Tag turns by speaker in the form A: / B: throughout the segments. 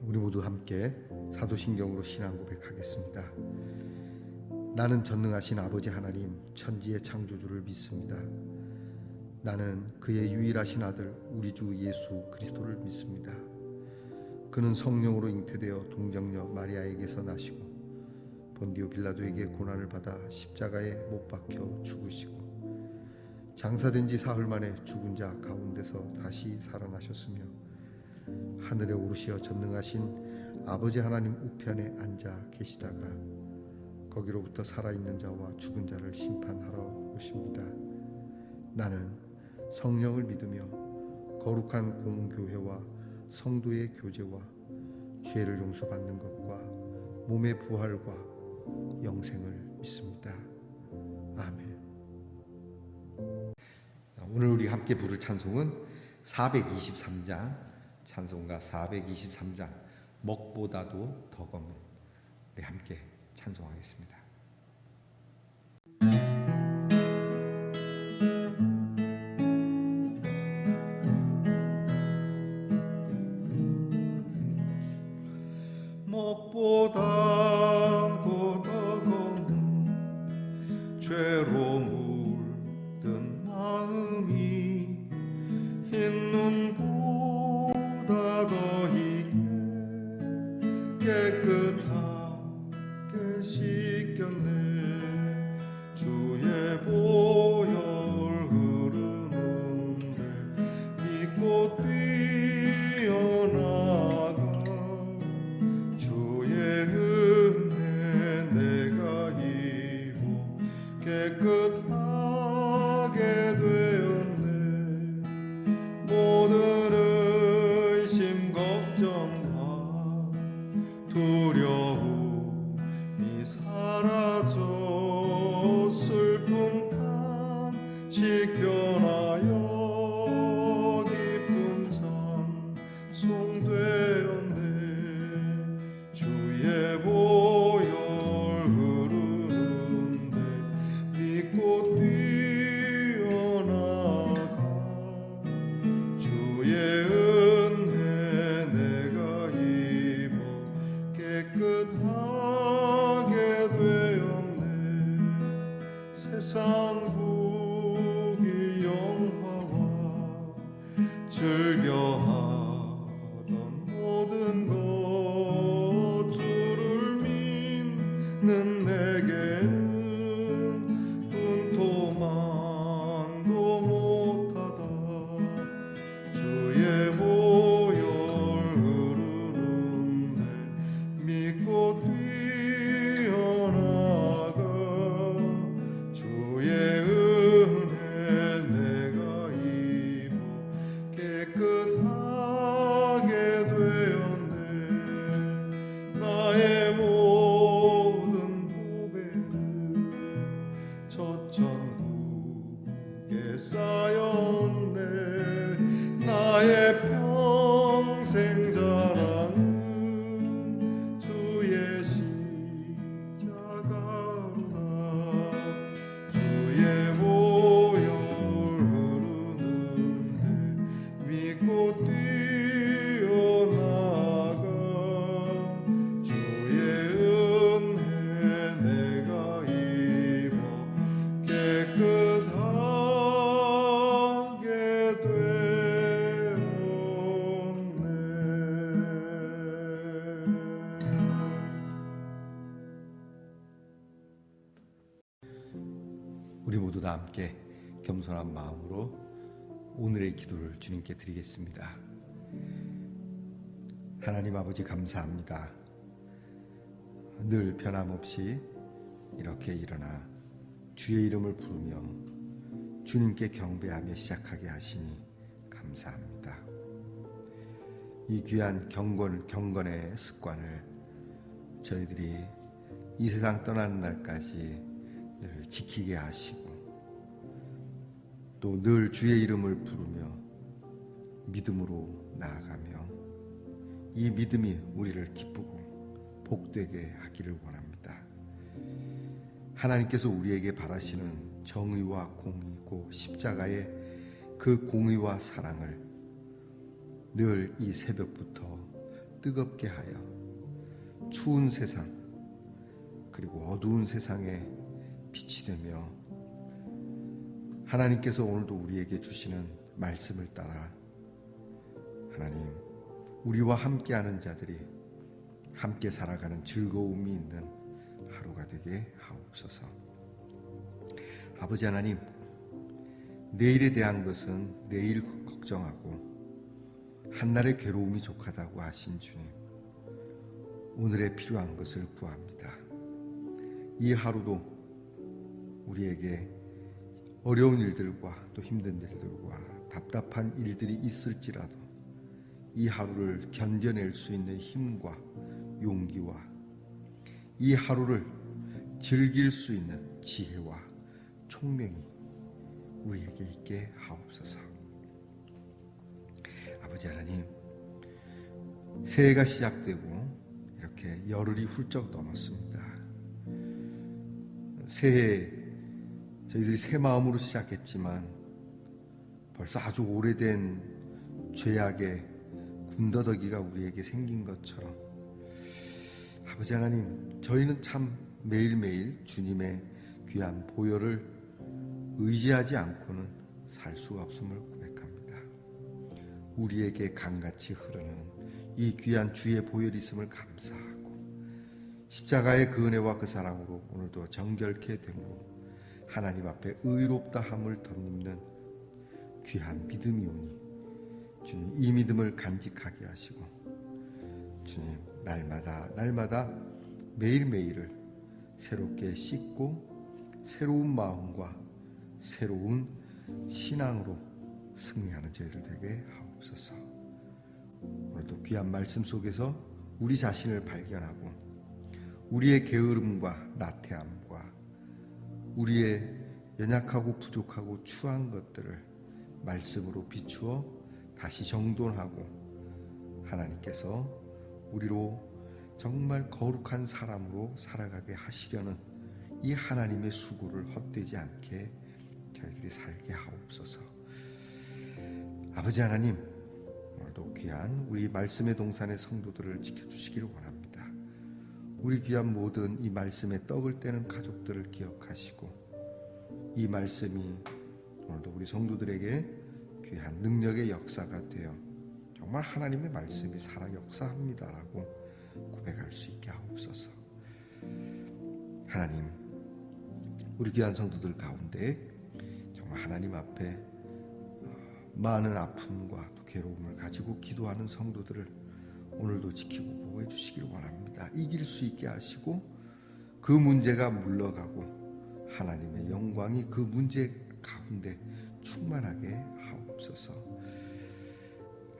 A: 우리 모두 함께 사도신경으로 신앙 고백하겠습니다. 나는 전능하신 아버지 하나님 천지의 창조주를 믿습니다. 나는 그의 유일하신 아들 우리 주 예수 그리스도를 믿습니다. 그는 성령으로 잉태되어 동정녀 마리아에게서 나시고 본디오 빌라도에게 고난을 받아 십자가에 못 박혀 죽으시고 장사된 지 사흘 만에 죽은 자 가운데서 다시 살아나셨으며 하늘에 오르시어 전능하신 아버지 하나님 우편에 앉아 계시다가 거기로부터 살아있는 자와 죽은 자를 심판하러 오십니다. 나는 성령을 믿으며 거룩한 공교회와 성도의 교제와 죄를 용서받는 것과 몸의 부활과 영생을 믿습니다. 아멘. 오늘 우리 함께 부를 찬송은 423장 찬송가 423장 먹보다도 더 검은, 우리 함께 찬송하겠습니다.
B: 먹보다도 더 검은 죄로 물든 마음이 흰 눈보다 더 희게 깨끗하게 씻겼네. 주의 보혈 흐르는데 믿고 뛰어나가 주의 은혜 내가 입어 깨끗하게 되었네. 모든 의심 걱정과 두려움이 사라져 슬픔 씻겨나여 기쁨 찬송되었네. 주의 보혈 흐르는데 믿고 뛰어나가 주의 은혜 내가 입어 깨끗하게 되었네. 세상 부귀 영화와 즐겨하던 모든 것 주를 믿는 내게는 분토만도 못하다. 주의 보혈 흐르는데 믿고 뛰어나가 주의 은혜 내가 입어 깨끗하게 되었네. 나의 모든 보배는 저 천국에 쌓였네. 나의 평생 자랑은 주의 십자가로다. 주의 보혈 흐르는데 믿고 뛰어나가 주의 은혜 내가 입어 깨끗하게 되었네.
A: 우리 모두 다 함께 겸손한 마음으로 오늘의 기도를 주님께 드리겠습니다. 하나님 아버지 감사합니다. 늘 변함없이 이렇게 일어나 주의 이름을 부르며 주님께 경배하며 시작하게 하시니 감사합니다. 이 귀한 경건의 습관을 저희들이 이 세상 떠나는 날까지 늘 지키게 하시고 또 늘 주의 이름을 부르며 믿음으로 나아가며 이 믿음이 우리를 기쁘고 복되게 하기를 원합니다. 하나님께서 우리에게 바라시는 정의와 공의고 십자가의 그 공의와 사랑을 늘 이 새벽부터 뜨겁게 하여 추운 세상 그리고 어두운 세상에 빛이 되며 하나님께서 오늘도 우리에게 주시는 말씀을 따라 하나님 우리와 함께하는 자들이 함께 살아가는 즐거움이 있는 하루가 되게 하옵소서. 아버지 하나님, 내일에 대한 것은 내일 걱정하고 한날의 괴로움이 족하다고 하신 주님, 오늘에 필요한 것을 구합니다. 이 하루도 우리에게 어려운 일들과 또 힘든 일들과 답답한 일들이 있을지라도 이 하루를 견뎌낼 수 있는 힘과 용기와 이 하루를 즐길 수 있는 지혜와 총명이 우리에게 있게 하옵소서. 아버지 하나님, 새해가 시작되고 이렇게 열흘이 훌쩍 넘었습니다. 새해 저희들이 새 마음으로 시작했지만 벌써 아주 오래된 죄악의 군더더기가 우리에게 생긴 것처럼 아버지 하나님, 저희는 참 매일매일 주님의 귀한 보혈을 의지하지 않고는 살 수가 없음을 고백합니다. 우리에게 강같이 흐르는 이 귀한 주의 보혈이 있음을 감사하고 십자가의 그 은혜와 그 사랑으로 오늘도 정결케 되므로 하나님 앞에 의롭다함을 덧입는 귀한 믿음이 오니 주님 이 믿음을 간직하게 하시고 주님 날마다 매일매일을 새롭게 씻고 새로운 마음과 새로운 신앙으로 승리하는 저희들 되게 하옵소서. 오늘도 귀한 말씀 속에서 우리 자신을 발견하고 우리의 게으름과 나태함과 우리의 연약하고 부족하고 추한 것들을 말씀으로 비추어 다시 정돈하고 하나님께서 우리로 정말 거룩한 사람으로 살아가게 하시려는 이 하나님의 수고를 헛되지 않게 저희들이 살게 하옵소서. 아버지 하나님, 오늘도 귀한 우리 말씀의 동산의 성도들을 지켜주시기를 원합니다. 우리 귀한 모든 이 말씀에 떡을 떼는 가족들을 기억하시고 이 말씀이 오늘도 우리 성도들에게 귀한 능력의 역사가 되어 정말 하나님의 말씀이 살아 역사합니다라고 고백할 수 있게 하옵소서. 하나님, 우리 귀한 성도들 가운데 정말 하나님 앞에 많은 아픔과 또 괴로움을 가지고 기도하는 성도들을 오늘도 지키고 보호해 주시기를 원합니다. 이길 수 있게 하시고 그 문제가 물러가고 하나님의 영광이 그 문제 가운데 충만하게 하옵소서.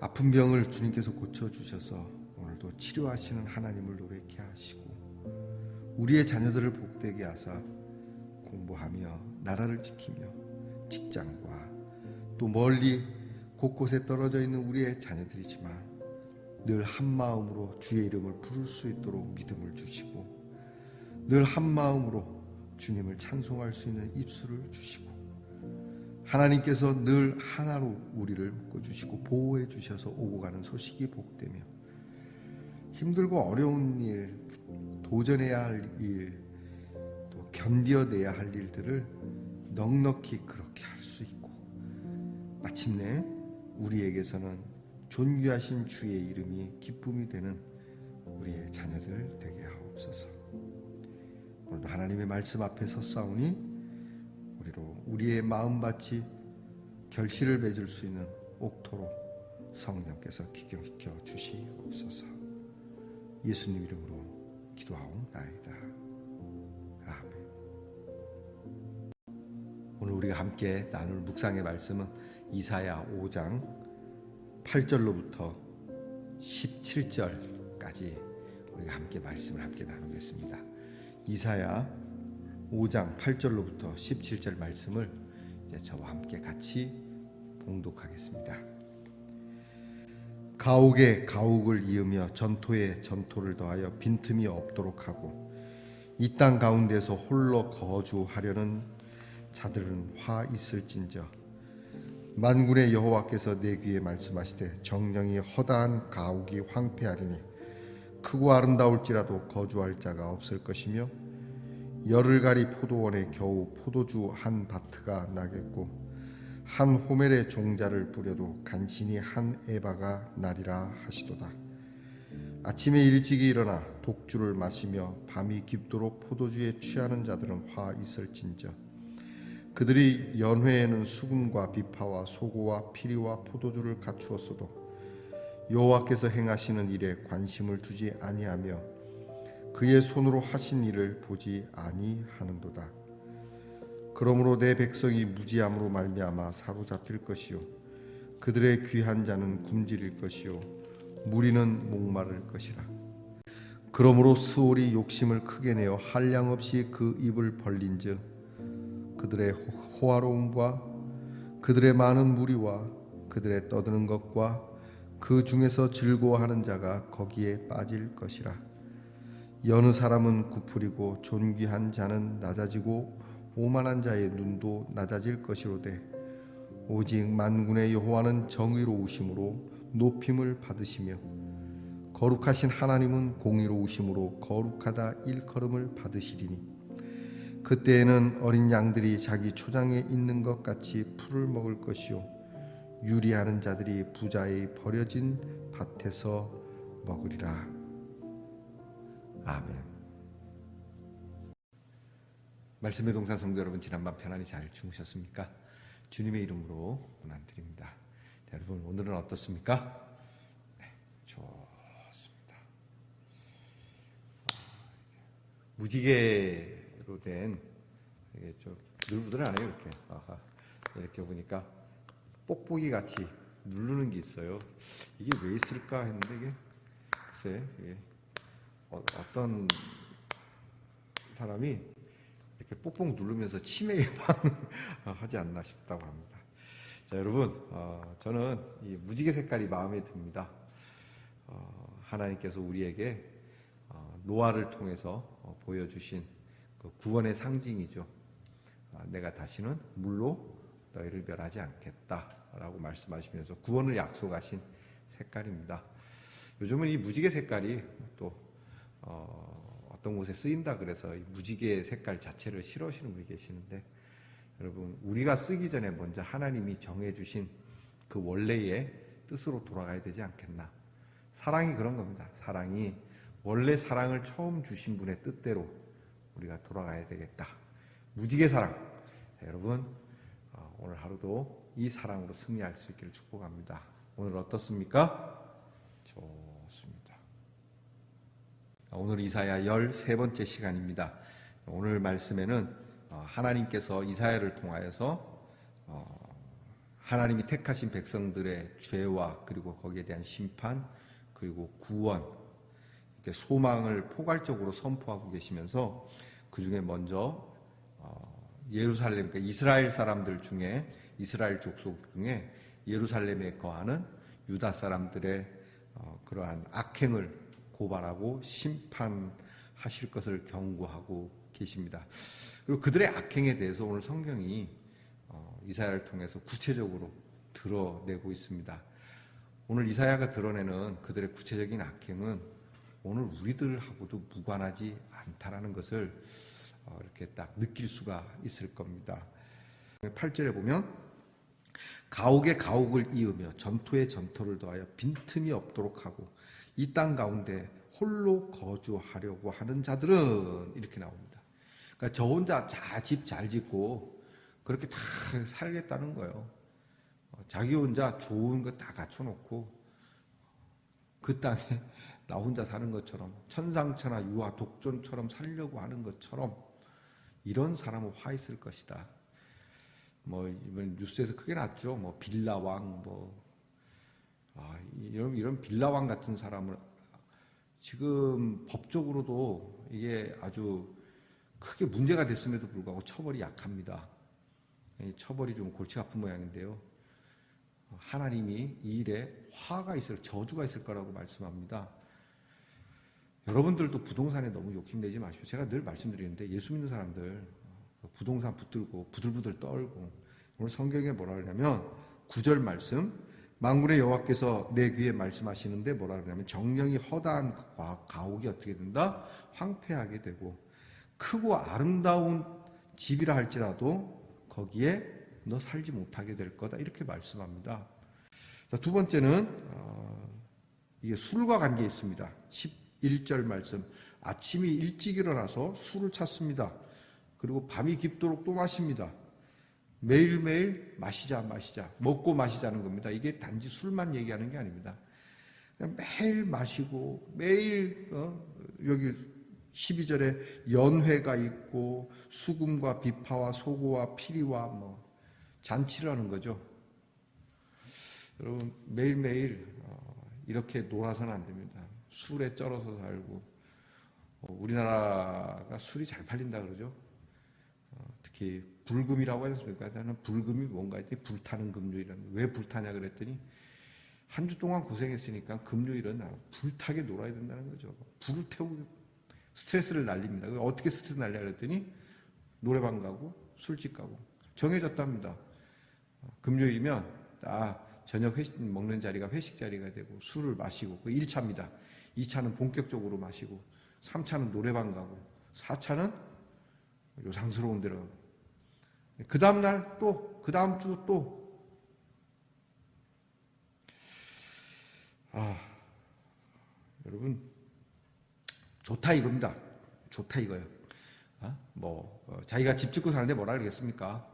A: 아픈 병을 주님께서 고쳐주셔서 오늘도 치료하시는 하나님을 노랗게 하시고 우리의 자녀들을 복되게 하사 공부하며 나라를 지키며 직장과 또 멀리 곳곳에 떨어져 있는 우리의 자녀들이지만 늘 한마음으로 주의 이름을 부를 수 있도록 믿음을 주시고 늘 한마음으로 주님을 찬송할 수 있는 입술을 주시고 하나님께서 늘 하나로 우리를 묶어주시고 보호해 주셔서 오고 가는 소식이 복되며 힘들고 어려운 일, 도전해야 할 일, 또 견뎌내야 할 일들을 넉넉히 그렇게 할 수 있고 마침내 우리에게서는 존귀하신 주의 이름이 기쁨이 되는 우리의 자녀들 되게 하옵소서. 오늘도 하나님의 말씀 앞에 섰사오니 우리로 우리의 마음밭이 결실을 맺을 수 있는 옥토로 성령께서 기경시켜 주시옵소서. 예수님 이름으로 기도하옵나이다. 아멘. 오늘 우리가 함께 나눌 묵상의 말씀은 이사야 5장 8절로부터 17절까지 우리가 함께 말씀을 함께 나누겠습니다. 이사야 5장 8절로부터 17절 말씀을 이제 저와 함께 같이 봉독하겠습니다. 가옥에 가옥을 이으며 전토에 전토를 더하여 빈틈이 없도록 하고 이 땅 가운데서 홀로 거주하려는 자들은 화 있을진저 만군의 여호와께서 내 귀에 말씀하시되 정령이 허다한 가옥이 황폐하리니 크고 아름다울지라도 거주할 자가 없을 것이며 열을 가리 포도원에 겨우 포도주 한 바트가 나겠고 한 호멜의 종자를 뿌려도 간신히 한 에바가 나리라 하시도다. 아침에 일찍이 일어나 독주를 마시며 밤이 깊도록 포도주에 취하는 자들은 화 있을진저. 그들이 연회에는 수금과 비파와 소고와 피리와 포도주를 갖추었어도 여호와께서 행하시는 일에 관심을 두지 아니하며 그의 손으로 하신 일을 보지 아니하는도다. 그러므로 내 백성이 무지함으로 말미암아 사로잡힐 것이요 그들의 귀한 자는 굶주릴 것이요 무리는 목마를 것이라. 그러므로 스올이 욕심을 크게 내어 한량없이 그 입을 벌린즉 그들의 호화로움과 그들의 많은 무리와 그들의 떠드는 것과 그 중에서 즐거워하는 자가 거기에 빠질 것이라. 여느 사람은 구풀이고 존귀한 자는 낮아지고 오만한 자의 눈도 낮아질 것이로되 오직 만군의 여호와는 정의로우심으로 높임을 받으시며 거룩하신 하나님은 공의로우심으로 거룩하다 일컬음을 받으시리니 그때에는 어린 양들이 자기 초장에 있는 것 같이 풀을 먹을 것이요 유리하는 자들이 부자의 버려진 밭에서 먹으리라. 아멘. 말씀의 동산 성도 여러분, 지난밤 편안히 잘 주무셨습니까? 주님의 이름으로 문안드립니다. 여러분, 오늘은 어떻습니까? 네, 좋습니다. 무지개로 된 이게 좀 누들누들하네요. 이렇게 보니까 뽁뽁이 같이 누르는 게 있어요. 이게 왜 있을까 했는데 글쎄 이게 어떤 사람이 이렇게 뽁뽁 누르면서 치매 예방하지 않나 싶다고 합니다. 자, 여러분, 저는 이 무지개 색깔이 마음에 듭니다. 하나님께서 우리에게 노아를 통해서 보여주신 그 구원의 상징이죠. 내가 다시는 물로 너희를 멸하지 않겠다라고 말씀하시면서 구원을 약속하신 색깔입니다. 요즘은 이 무지개 색깔이 또 어떤 곳에 쓰인다 그래서 이 무지개 색깔 자체를 싫어하시는 분이 계시는데, 여러분, 우리가 쓰기 전에 먼저 하나님이 정해주신 그 원래의 뜻으로 돌아가야 되지 않겠나. 사랑이 그런 겁니다. 사랑이 원래 사랑을 처음 주신 분의 뜻대로 우리가 돌아가야 되겠다. 무지개 사랑. 여러분, 오늘 하루도 이 사랑으로 승리할 수 있기를 축복합니다. 오늘 어떻습니까? 좋습니다. 오늘 이사야 13번째 시간입니다. 오늘 말씀에는 하나님께서 이사야를 통하여서 하나님이 택하신 백성들의 죄와 그리고 거기에 대한 심판 그리고 구원, 이렇게 소망을 포괄적으로 선포하고 계시면서 그 중에 먼저 예루살렘, 그러니까 이스라엘 사람들 중에, 이스라엘 족속 중에 예루살렘에 거하는 유다 사람들의 그러한 악행을 고발하고 심판하실 것을 경고하고 계십니다. 그리고 그들의 악행에 대해서 오늘 성경이 이사야를 통해서 구체적으로 드러내고 있습니다. 오늘 이사야가 드러내는 그들의 구체적인 악행은 오늘 우리들하고도 무관하지 않다라는 것을 이렇게 딱 느낄 수가 있을 겁니다. 8절에 보면 가옥에 가옥을 이으며 전토에 전토를 더하여 빈틈이 없도록 하고 이 땅 가운데 홀로 거주하려고 하는 자들은, 이렇게 나옵니다. 그러니까 저 혼자 집 잘 짓고 그렇게 다 살겠다는 거예요. 자기 혼자 좋은 거 다 갖춰놓고 그 땅에 나 혼자 사는 것처럼 천상천하 유아 독존처럼 살려고 하는 것처럼 이런 사람은 화 있을 것이다. 이번 뉴스에서 크게 났죠. 빌라왕, 이런 빌라왕 같은 사람을 지금 법적으로도 이게 아주 크게 문제가 됐음에도 불구하고 처벌이 약합니다. 처벌이 좀 골치 아픈 모양인데요. 하나님이 이 일에 화가 있을, 저주가 있을 거라고 말씀합니다. 여러분들도 부동산에 너무 욕심내지 마십시오. 제가 늘 말씀드리는데 예수 믿는 사람들 부동산 붙들고 부들부들 떨고, 오늘 성경에 뭐라 그러냐면 9절 말씀, 만군의 여호와께서 내 귀에 말씀하시는데 뭐라 그러냐면 정령이 허다한 가옥이 어떻게 된다? 황폐하게 되고 크고 아름다운 집이라 할지라도 거기에 너 살지 못하게 될 거다 이렇게 말씀합니다. 자, 두 번째는 이게 술과 관계 있습니다. 11절 말씀 아침이 일찍 일어나서 술을 찾습니다. 그리고 밤이 깊도록 또 마십니다. 매일매일 마시자 먹고 마시자는 겁니다. 이게 단지 술만 얘기하는 게 아닙니다. 그냥 매일 마시고 매일 여기 12절에 연회가 있고 수금과 비파와 소고와 피리와 뭐 잔치를 하는 거죠. 여러분 매일매일 이렇게 놀아서는 안 됩니다. 술에 쩔어서 살고 우리나라가 술이 잘 팔린다 그러죠. 특히 불금이라고 하지 않습니까? 나는 불금이 뭔가 했더니 불타는 금요일이라는 왜 불타냐 그랬더니 한 주 동안 고생했으니까 금요일은 불타게 놀아야 된다는 거죠. 불을 태우고 스트레스를 날립니다. 어떻게 스트레스 날려 그랬더니 노래방 가고 술집 가고 정해졌답니다. 금요일이면 저녁 회식 먹는 자리가 회식 자리가 되고 술을 마시고 그 1차입니다. 2차는 본격적으로 마시고 3차는 노래방 가고 4차는 요상스러운 데로 가고 그 다음날 또 그 다음 주 또 여러분 좋다 이겁니다. 좋다 이거예요. 자기가 집 짓고 사는데 뭐라 그러겠습니까?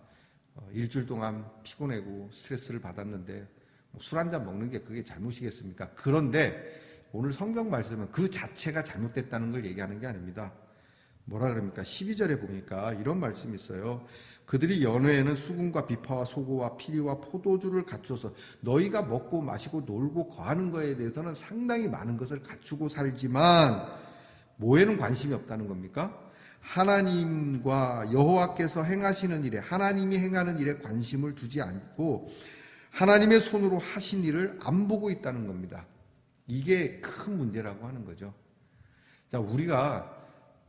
A: 일주일 동안 피곤하고 스트레스를 받았는데 술 한잔 먹는 게 그게 잘못이겠습니까? 그런데 오늘 성경 말씀은 그 자체가 잘못됐다는 걸 얘기하는 게 아닙니다. 뭐라 그럽니까? 12절에 보니까 이런 말씀이 있어요. 그들이 연회에는 수금과 비파와 소고와 피리와 포도주를 갖추어서 너희가 먹고 마시고 놀고 거하는 것에 대해서는 상당히 많은 것을 갖추고 살지만 뭐에는 관심이 없다는 겁니까? 하나님과 여호와께서 행하시는 일에 하나님이 행하는 일에 관심을 두지 않고 하나님의 손으로 하신 일을 안 보고 있다는 겁니다. 이게 큰 문제라고 하는 거죠. 자, 우리가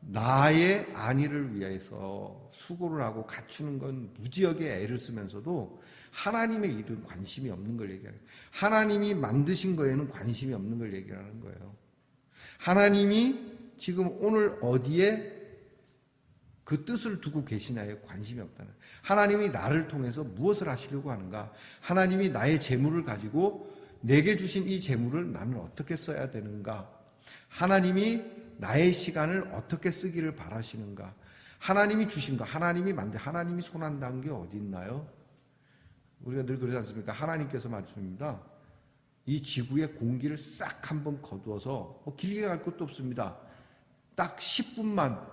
A: 나의 안위를 위해서 수고를 하고 갖추는 건 무지하게 애를 쓰면서도 하나님의 일은 관심이 없는 걸 얘기하는 거예요. 하나님이 만드신 거에는 관심이 없는 걸 얘기하는 거예요. 하나님이 지금 오늘 어디에 그 뜻을 두고 계시냐에 관심이 없다는 거예요. 하나님이 나를 통해서 무엇을 하시려고 하는가? 하나님이 나의 재물을 가지고 내게 주신 이 재물을 나는 어떻게 써야 되는가? 하나님이 나의 시간을 어떻게 쓰기를 바라시는가? 하나님이 주신 거, 하나님이 만든, 하나님이 손한다는 게 어디 있나요? 우리가 늘 그러지 않습니까? 하나님께서 말씀입니다. 이 지구의 공기를 싹 한번 거두어서 길게 갈 것도 없습니다. 딱 10분만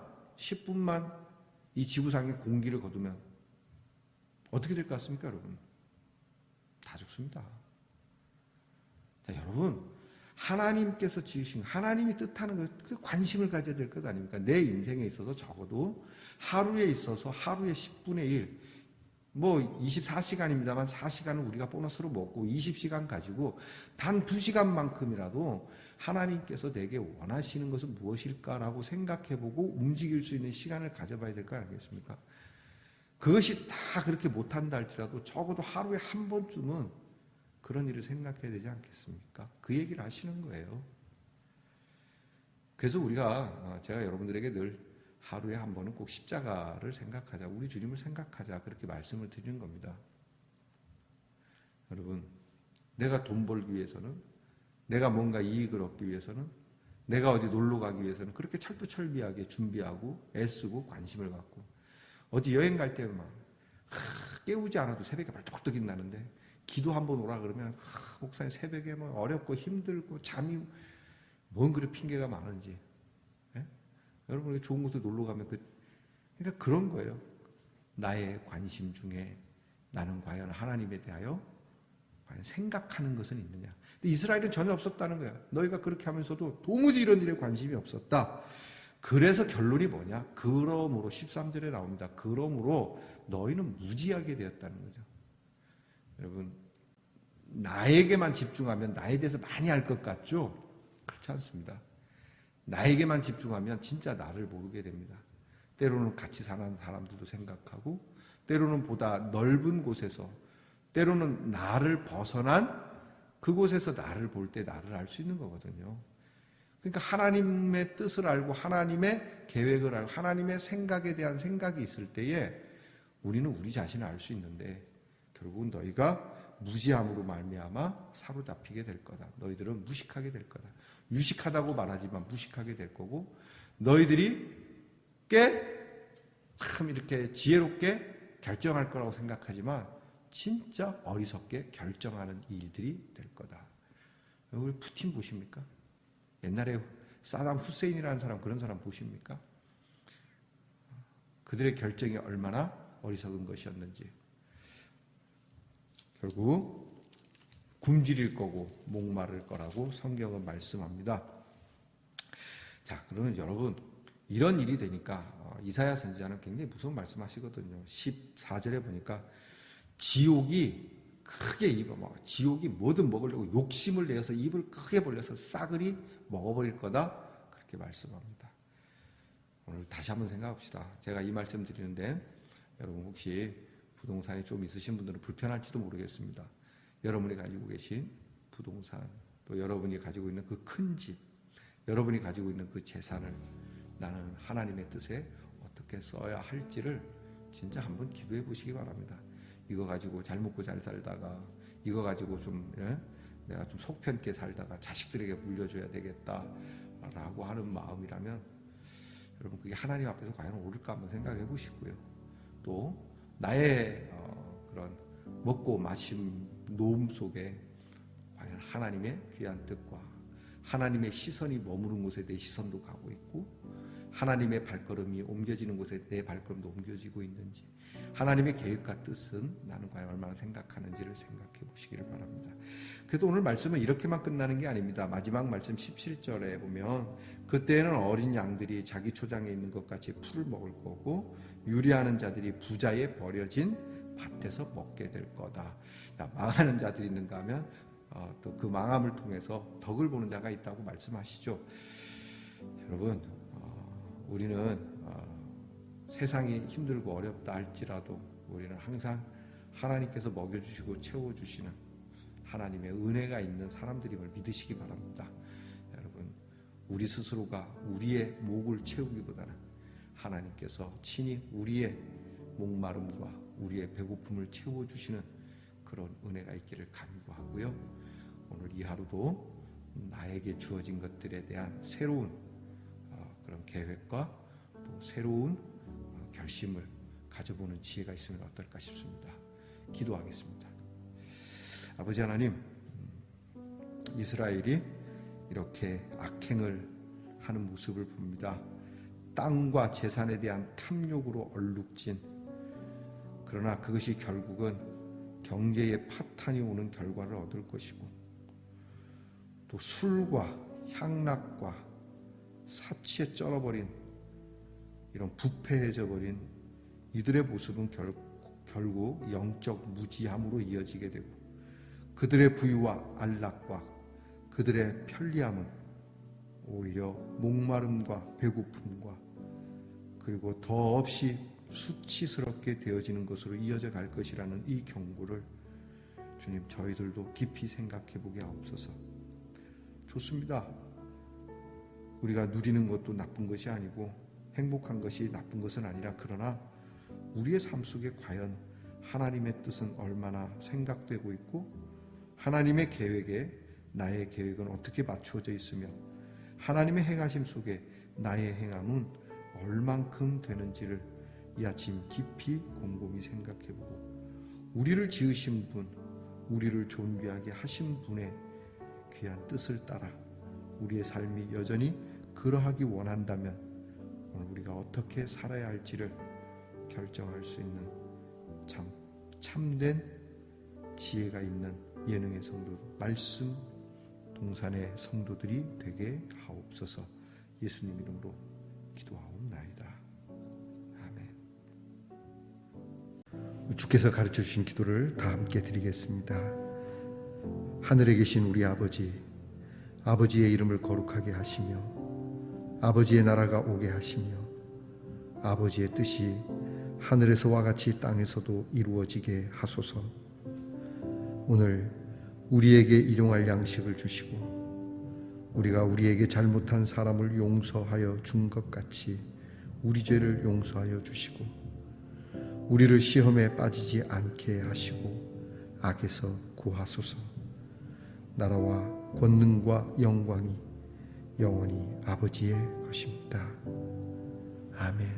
A: 이 지구상의 공기를 거두면 어떻게 될 것 같습니까, 여러분? 다 죽습니다. 자, 여러분, 하나님께서 지으신 하나님이 뜻하는 그 관심을 가져야 될 것 아닙니까? 내 인생에 있어서 적어도 하루에 있어서 하루에 10분의 1, 24시간입니다만 4시간은 우리가 보너스로 먹고 20시간 가지고 단 2시간만큼이라도 하나님께서 내게 원하시는 것은 무엇일까라고 생각해보고 움직일 수 있는 시간을 가져봐야 될 거 아니겠습니까? 그것이 다 그렇게 못한다 할지라도 적어도 하루에 한 번쯤은 그런 일을 생각해야 되지 않겠습니까? 그 얘기를 하시는 거예요. 그래서 제가 여러분들에게 늘 하루에 한 번은 꼭 십자가를 생각하자, 우리 주님을 생각하자 그렇게 말씀을 드리는 겁니다. 여러분, 내가 돈 벌기 위해서는, 내가 뭔가 이익을 얻기 위해서는, 내가 어디 놀러 가기 위해서는 그렇게 철두철미하게 준비하고 애쓰고 관심을 갖고 어디 여행 갈 때는 깨우지 않아도 새벽에 벌떡벌떡 나는데 기도 한번 오라 그러면 목사님 새벽에 어렵고 힘들고 잠이 뭔 그리 핑계가 많은지. 예? 여러분 좋은 곳에 놀러 가면 그러니까 그런 거예요. 나의 관심 중에 나는 과연 하나님에 대하여 과연 생각하는 것은 있느냐. 근데 이스라엘은 전혀 없었다는 거야. 너희가 그렇게 하면서도 도무지 이런 일에 관심이 없었다. 그래서 결론이 뭐냐? 그러므로 13절에 나옵니다. 그러므로 너희는 무지하게 되었다는 거죠. 여러분, 나에게만 집중하면 나에 대해서 많이 알 것 같죠? 그렇지 않습니다. 나에게만 집중하면 진짜 나를 모르게 됩니다. 때로는 같이 사는 사람들도 생각하고, 때로는 보다 넓은 곳에서, 때로는 나를 벗어난 그곳에서 나를 볼 때 나를 알 수 있는 거거든요. 그러니까 하나님의 뜻을 알고 하나님의 계획을 알고 하나님의 생각에 대한 생각이 있을 때에 우리는 우리 자신을 알 수 있는데 결국은 너희가 무지함으로 말미암아 사로잡히게 될 거다. 너희들은 무식하게 될 거다. 유식하다고 말하지만 무식하게 될 거고 너희들이 참 이렇게 지혜롭게 결정할 거라고 생각하지만 진짜 어리석게 결정하는 일들이 될 거다. 여기 푸틴 보십니까? 옛날에 사담 후세인이라는 사람 그런 사람 보십니까? 그들의 결정이 얼마나 어리석은 것이었는지. 결국 굶주릴 거고 목마를 거라고 성경은 말씀합니다. 자, 그러면 여러분 이런 일이 되니까 이사야 선지자는 굉장히 무서운 말씀하시거든요. 14절에 보니까 지옥이 크게 지옥이 뭐든 먹으려고 욕심을 내어서 입을 크게 벌려서 싸그리 먹어버릴 거다 그렇게 말씀합니다. 오늘 다시 한번 생각합시다. 제가 이 말씀 드리는데 여러분 혹시 부동산이 좀 있으신 분들은 불편할지도 모르겠습니다. 여러분이 가지고 계신 부동산, 또 여러분이 가지고 있는 그 큰 집, 여러분이 가지고 있는 그 재산을 나는 하나님의 뜻에 어떻게 써야 할지를 진짜 한번 기도해 보시기 바랍니다. 이거 가지고 잘 먹고 잘 살다가 이거 가지고 내가 좀 속편있게 살다가 자식들에게 물려줘야 되겠다라고 하는 마음이라면 여러분 그게 하나님 앞에서 과연 옳을까 한번 생각해 보시고요. 또 나의 그런 먹고 마심 노음 속에 과연 하나님의 귀한 뜻과 하나님의 시선이 머무른 곳에 내 시선도 가고 있고 하나님의 발걸음이 옮겨지는 곳에 내 발걸음도 옮겨지고 있는지 하나님의 계획과 뜻은 나는 과연 얼마나 생각하는지를 생각해 보시기를 바랍니다. 그래도 오늘 말씀은 이렇게만 끝나는 게 아닙니다. 마지막 말씀 17절에 보면 그때에는 어린 양들이 자기 초장에 있는 것 같이 풀을 먹을 거고 유리하는 자들이 부자의 버려진 밭에서 먹게 될 거다. 망하는 자들이 있는가 하면 또 그 망함을 통해서 덕을 보는 자가 있다고 말씀하시죠. 여러분 우리는 세상이 힘들고 어렵다 할지라도 우리는 항상 하나님께서 먹여주시고 채워주시는 하나님의 은혜가 있는 사람들임을 믿으시기 바랍니다. 여러분 우리 스스로가 우리의 목을 채우기보다는 하나님께서 친히 우리의 목마름과 우리의 배고픔을 채워주시는 그런 은혜가 있기를 간구하고요. 오늘 이 하루도 나에게 주어진 것들에 대한 새로운 그런 계획과 또 새로운 결심을 가져보는 지혜가 있으면 어떨까 싶습니다. 기도하겠습니다. 아버지 하나님, 이스라엘이 이렇게 악행을 하는 모습을 봅니다. 땅과 재산에 대한 탐욕으로 얼룩진, 그러나 그것이 결국은 경제의 파탄이 오는 결과를 얻을 것이고 또 술과 향락과 사치에 쩔어버린 이런 부패해져 버린 이들의 모습은 결국 영적 무지함으로 이어지게 되고 그들의 부유와 안락과 그들의 편리함은 오히려 목마름과 배고픔과 그리고 더없이 수치스럽게 되어지는 것으로 이어져 갈 것이라는 이 경고를 주님 저희들도 깊이 생각해 보게 하옵소서. 좋습니다. 우리가 누리는 것도 나쁜 것이 아니고 행복한 것이 나쁜 것은 아니라 그러나 우리의 삶 속에 과연 하나님의 뜻은 얼마나 생각되고 있고 하나님의 계획에 나의 계획은 어떻게 맞추어져 있으며 하나님의 행하심 속에 나의 행함은 얼만큼 되는지를 이 아침 깊이 곰곰이 생각해보고 우리를 지으신 분, 우리를 존귀하게 하신 분의 귀한 뜻을 따라 우리의 삶이 여전히 그러하기 원한다면 오늘 우리가 어떻게 살아야 할지를 결정할 수 있는 참된 지혜가 있는 예능의 성도, 말씀 동산의 성도들이 되게 하옵소서. 예수님 이름으로 기도하옵나이다. 아멘. 주께서 가르쳐 주신 기도를 다 함께 드리겠습니다. 하늘에 계신 우리 아버지, 아버지의 이름을 거룩하게 하시며 아버지의 나라가 오게 하시며 아버지의 뜻이 하늘에서와 같이 땅에서도 이루어지게 하소서. 오늘 우리에게 일용할 양식을 주시고 우리가 우리에게 잘못한 사람을 용서하여 준 것 같이 우리 죄를 용서하여 주시고 우리를 시험에 빠지지 않게 하시고 악에서 구하소서. 나라와 권능과 영광이 영원히 아버지의 것입니다. 아멘.